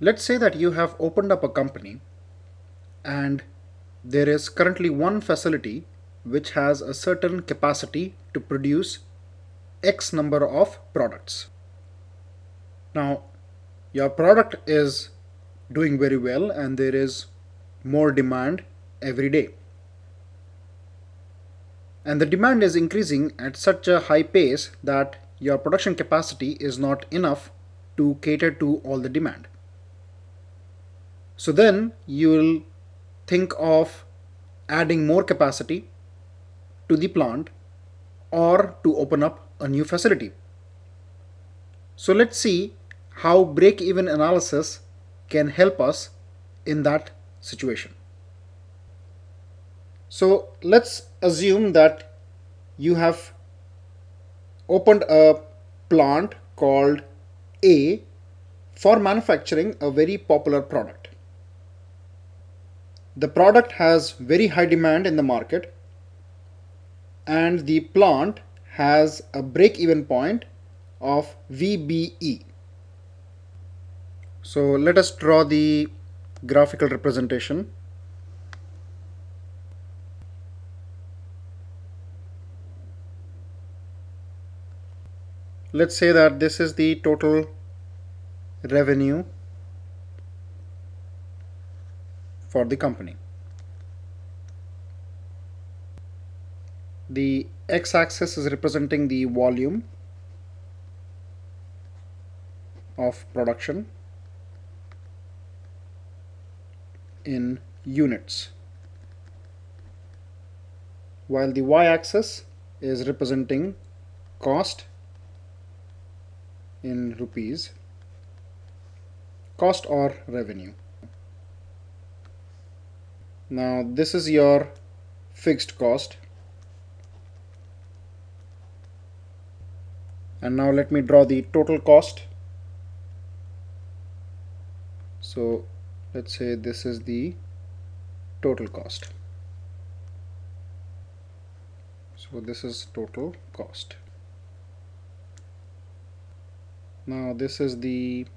Let's say that you have opened up a company and there is currently one facility which has a certain capacity to produce X number of products. Now, your product is doing very well and there is more demand every day. And the demand is increasing at such a high pace that your production capacity is not enough to cater to all the demand. So then you will think of adding more capacity to the plant or to open up a new facility. So let's see how break-even analysis can help us in that situation. So let's assume that you have opened a plant called A for manufacturing a very popular product. The product has very high demand in the market and the plant has a break-even point of VBE. So let us draw the graphical representation. Let's say that this is the total revenue for the company. The x-axis is representing the volume of production in units, while the y-axis is representing cost in rupees, cost or revenue. Now this is your fixed cost, and now let me draw the total cost. So let's say this is the total cost. So this is total cost. Now this is the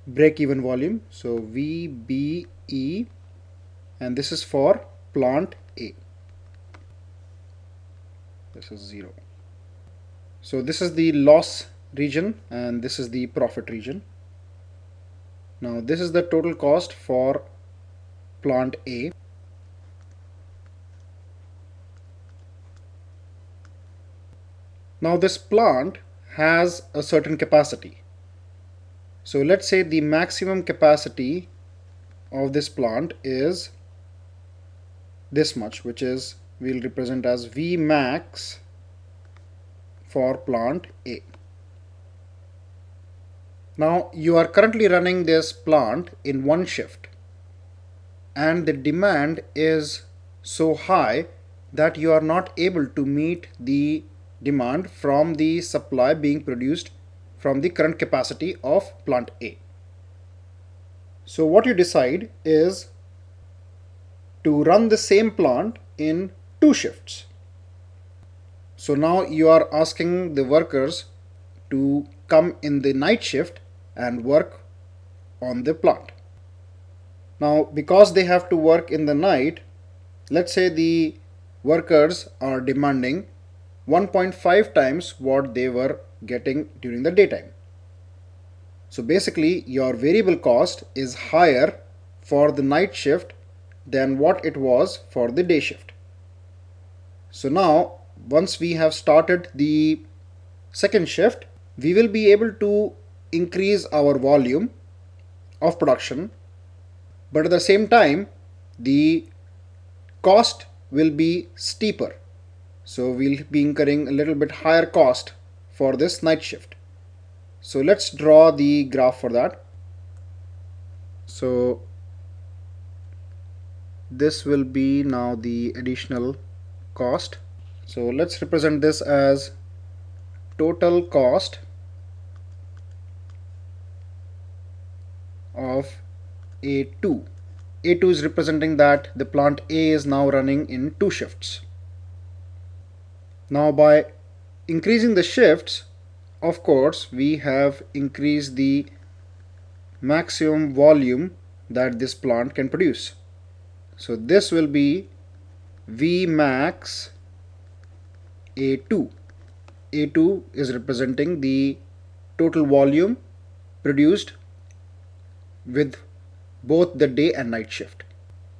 break-even volume, so VBE, and this is for plant A. This is 0. So this is the loss region and this is the profit region. Now this is the total cost for plant A. Now this plant has a certain capacity. So let's say the maximum capacity of this plant is this much, which is we'll represent as Vmax for plant A. Now you are currently running this plant in one shift and the demand is so high that you are not able to meet the demand from the supply being produced from the current capacity of plant A. So what you decide is to run the same plant in two shifts. So now you are asking the workers to come in the night shift and work on the plant. Now because they have to work in the night, let's say the workers are demanding 1.5 times what they were getting during the daytime. So basically your variable cost is higher for the night shift than what it was for the day shift. So now once we have started the second shift, we will be able to increase our volume of production, but at the same time the cost will be steeper. So we'll be incurring a little bit higher cost for this night shift. So let's draw the graph for that. So this will be now the additional cost. So let's represent this as total cost of A2. A2 is representing that the plant A is now running in two shifts. Now by increasing the shifts, of course we have increased the maximum volume that this plant can produce. So this will be Vmax A2. A2 is representing the total volume produced with both the day and night shift.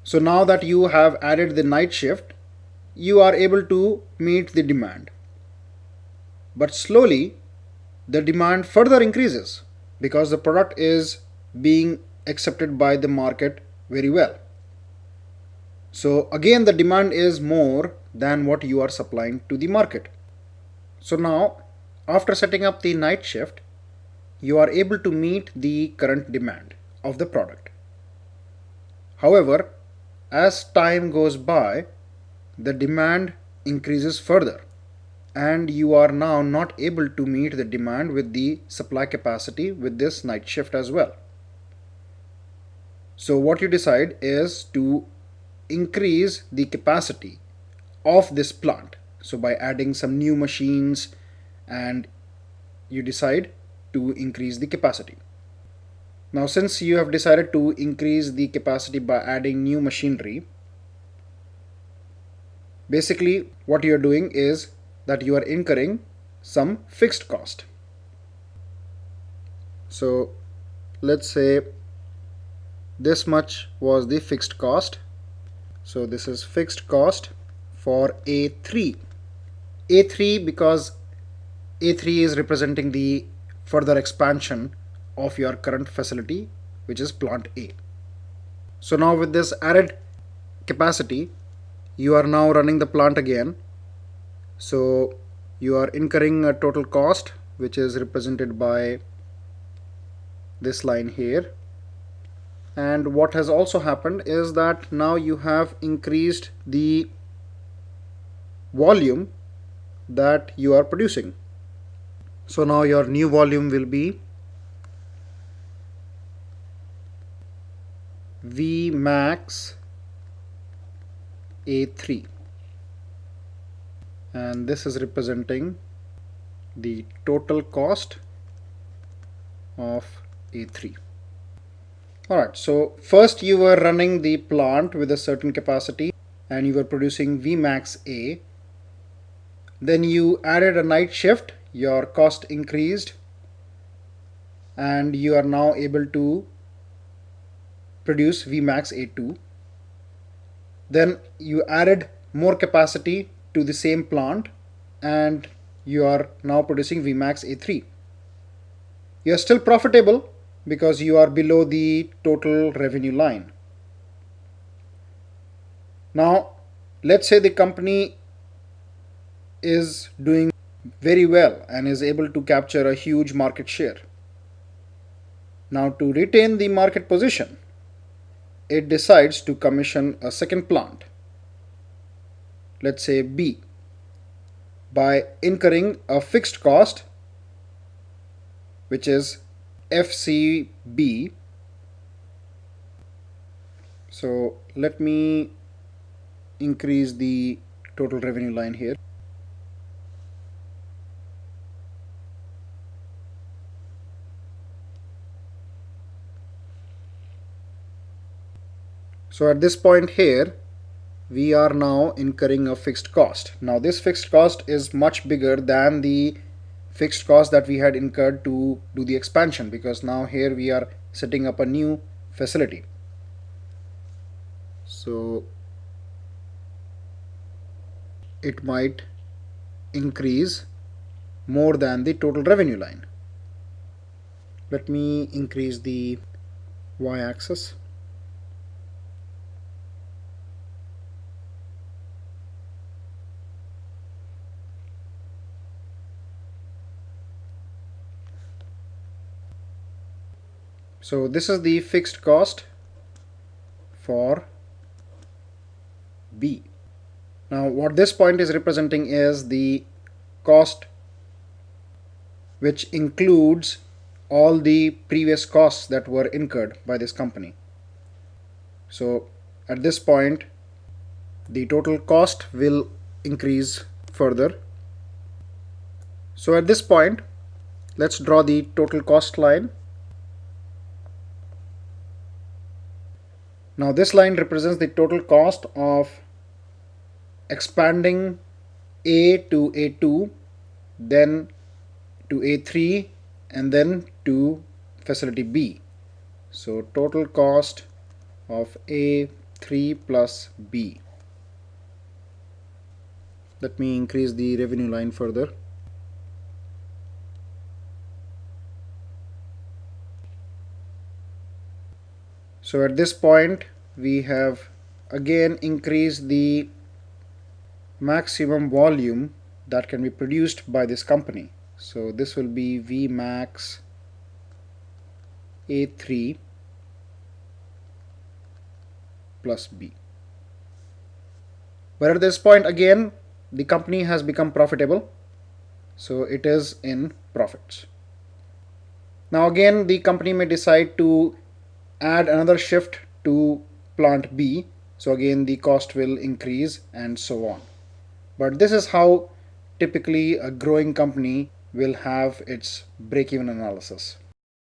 So now that you have added the night shift, you are able to meet the demand. But slowly, the demand further increases because the product is being accepted by the market very well. So again, the demand is more than what you are supplying to the market. So now, after setting up the night shift, you are able to meet the current demand of the product. However, as time goes by, the demand increases further, and you are now not able to meet the demand with the supply capacity with this night shift as well. So what you decide is to increase the capacity of this plant. So by adding some new machines, and you decide to increase the capacity. Now since you have decided to increase the capacity by adding new machinery, basically what you are doing is that you are incurring some fixed cost. So let's say this much was the fixed cost. So this is fixed cost for A3. A3 because A3 is representing the further expansion of your current facility, which is plant A. So now with this added capacity, you are now running the plant again. So you are incurring a total cost, which is represented by this line here. And what has also happened is that now you have increased the volume that you are producing. So now your new volume will be Vmax A3, and this is representing the total cost of A3. Alright, so first you were running the plant with a certain capacity and you were producing Vmax A. Then you added a night shift, your cost increased, and you are now able to produce Vmax A2. Then you added more capacity to the same plant and you are now producing Vmax A3. You are still profitable because you are below the total revenue line. Now let's say the company is doing very well and is able to capture a huge market share. Now to retain the market position, it decides to commission a second plant, let's say B, by incurring a fixed cost, which is FCB. So let me increase the total revenue line here. So at this point here, we are now incurring a fixed cost. Now this fixed cost is much bigger than the fixed cost that we had incurred to do the expansion, because now here we are setting up a new facility. So it might increase more than the total revenue line. Let me increase the y-axis. So this is the fixed cost for B. Now what this point is representing is the cost which includes all the previous costs that were incurred by this company. So at this point, the total cost will increase further. So at this point, let's draw the total cost line. Now this line represents the total cost of expanding A to A2, then to A3, and then to facility B. So total cost of A3 plus B. Let me increase the revenue line further. So at this point we have again increased the maximum volume that can be produced by this company. So this will be Vmax A3 plus B. But at this point again the company has become profitable, so it is in profits. Now again the company may decide to add another shift to plant B, so again the cost will increase and so on. But this is how typically a growing company will have its break-even analysis.